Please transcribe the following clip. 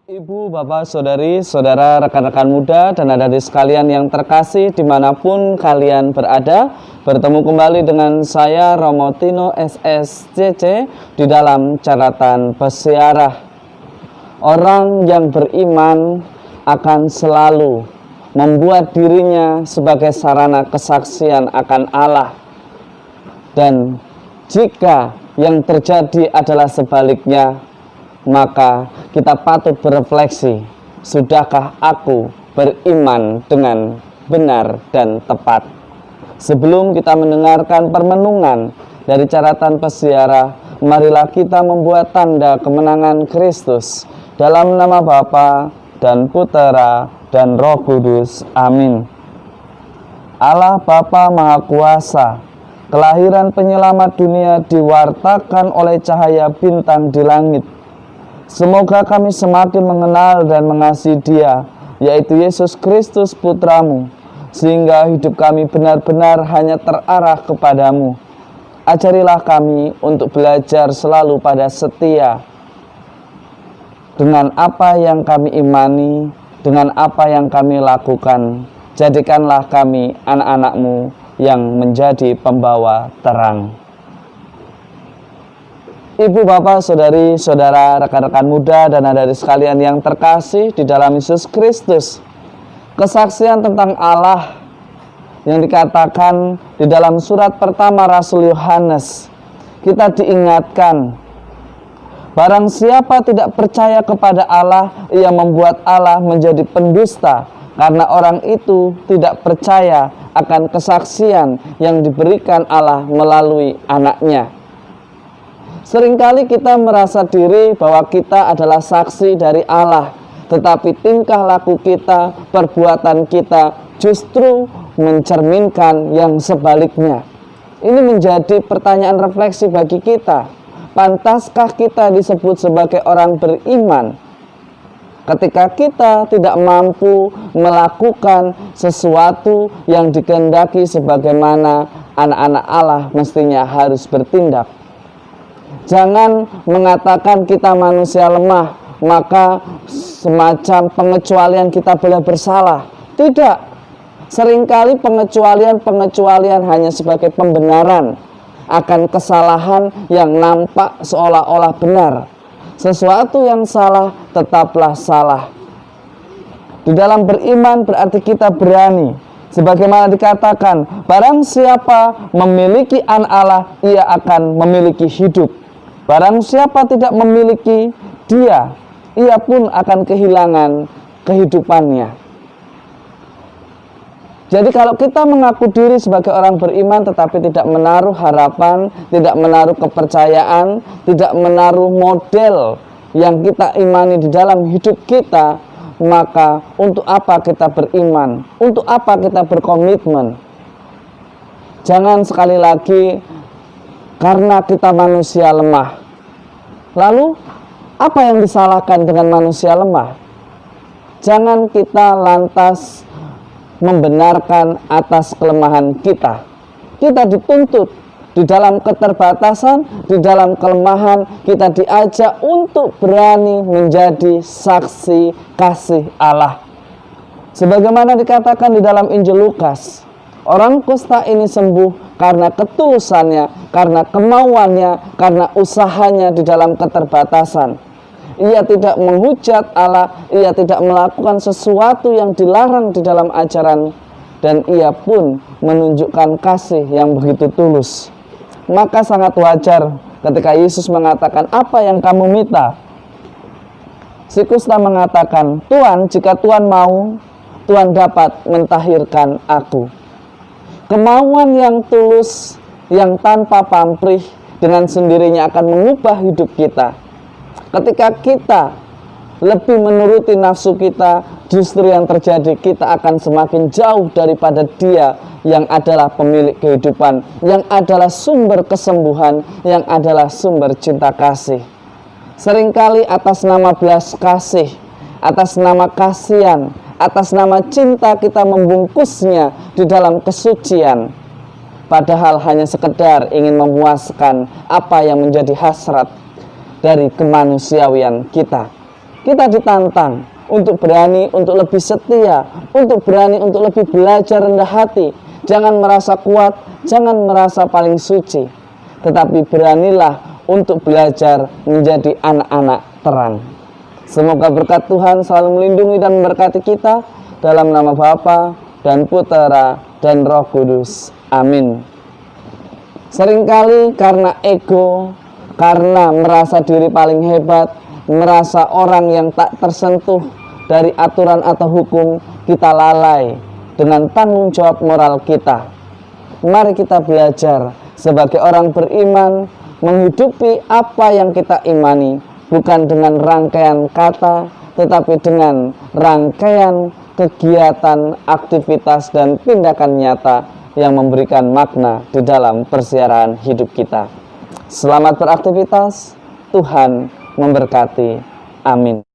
Ibu, Bapak, Saudari, Saudara, rekan-rekan muda, dan adik-adik sekalian yang terkasih dimanapun kalian berada, bertemu kembali dengan saya Romo Tino SSCC di dalam catatan peziarah. Orang yang beriman akan selalu membuat dirinya sebagai sarana kesaksian akan Allah, dan jika yang terjadi adalah sebaliknya, maka kita patut berefleksi, sudahkah aku beriman dengan benar dan tepat? Sebelum kita mendengarkan permenungan dari catatan peziarah, marilah kita membuat tanda kemenangan Kristus. Dalam nama Bapa dan Putera dan Roh Kudus. Amin. Allah Bapa Maha Kuasa, kelahiran penyelamat dunia diwartakan oleh cahaya bintang di langit. Semoga kami semakin mengenal dan mengasihi Dia, yaitu Yesus Kristus Putra-Mu, sehingga hidup kami benar-benar hanya terarah kepadamu. Ajarilah kami untuk belajar selalu pada setia dengan apa yang kami imani, dengan apa yang kami lakukan. Jadikanlah kami anak-anak-Mu yang menjadi pembawa terang. Ibu, Bapak, Saudari, Saudara, rekan-rekan muda, dan adik-adik sekalian yang terkasih di dalam Yesus Kristus, kesaksian tentang Allah yang dikatakan di dalam surat pertama Rasul Yohanes, kita diingatkan, barang siapa tidak percaya kepada Allah, ia membuat Allah menjadi pendusta, karena orang itu tidak percaya akan kesaksian yang diberikan Allah melalui anaknya. Seringkali kita merasa diri bahwa kita adalah saksi dari Allah, tetapi tingkah laku kita, perbuatan kita justru mencerminkan yang sebaliknya. Ini menjadi pertanyaan refleksi bagi kita. Pantaskah kita disebut sebagai orang beriman ketika kita tidak mampu melakukan sesuatu yang dikehendaki sebagaimana anak-anak Allah mestinya harus bertindak? Jangan mengatakan kita manusia lemah, maka semacam pengecualian kita boleh bersalah. Tidak. Seringkali pengecualian hanya sebagai pembenaran akan kesalahan yang nampak seolah-olah benar. Sesuatu yang salah tetaplah salah. Di dalam beriman berarti kita berani. Sebagaimana dikatakan, barang siapa memiliki anak Allah, ia akan memiliki hidup. Barang siapa tidak memiliki Dia, ia pun akan kehilangan kehidupannya. Jadi kalau kita mengaku diri sebagai orang beriman tetapi tidak menaruh harapan, tidak menaruh kepercayaan, tidak menaruh model yang kita imani di dalam hidup kita, maka untuk apa kita beriman? Untuk apa kita berkomitmen? Jangan sekali lagi karena kita manusia lemah. Lalu, apa yang disalahkan dengan manusia lemah? Jangan kita lantas membenarkan atas kelemahan kita. Kita dituntut di dalam keterbatasan, di dalam kelemahan, kita diajak untuk berani menjadi saksi kasih Allah. Sebagaimana dikatakan di dalam Injil Lukas, orang kusta ini sembuh karena ketulusannya, karena kemauannya, karena usahanya di dalam keterbatasan. Ia tidak menghujat Allah, ia tidak melakukan sesuatu yang dilarang di dalam ajaran, dan ia pun menunjukkan kasih yang begitu tulus. Maka sangat wajar ketika Yesus mengatakan, apa yang kamu minta? Si kusta mengatakan, Tuhan, jika Tuhan mau, Tuhan dapat mentahirkan aku. Kemauan yang tulus, yang tanpa pamrih, dengan sendirinya akan mengubah hidup kita. Ketika kita lebih menuruti nafsu kita, justru yang terjadi kita akan semakin jauh daripada Dia yang adalah pemilik kehidupan, yang adalah sumber kesembuhan, yang adalah sumber cinta kasih. Seringkali atas nama belas kasih, atas nama kasihan, atas nama cinta kita membungkusnya di dalam kesucian, padahal hanya sekedar ingin memuaskan apa yang menjadi hasrat dari kemanusiawian kita. kita ditantang untuk berani, untuk lebih setia, untuk berani, untuk lebih belajar rendah hati. Jangan merasa kuat, jangan merasa paling suci, tetapi beranilah untuk belajar menjadi anak-anak terang. Semoga berkat Tuhan selalu melindungi dan memberkati kita, dalam nama Bapa dan Putera dan Roh Kudus. Amin. Seringkali karena ego, karena merasa diri paling hebat, merasa orang yang tak tersentuh dari aturan atau hukum, kita lalai dengan tanggung jawab moral kita. Mari kita belajar sebagai orang beriman menghidupi apa yang kita imani, bukan dengan rangkaian kata, tetapi dengan rangkaian kegiatan, aktivitas, dan tindakan nyata yang memberikan makna di dalam persiaran hidup kita. Selamat beraktivitas, Tuhan memberkati. Amin.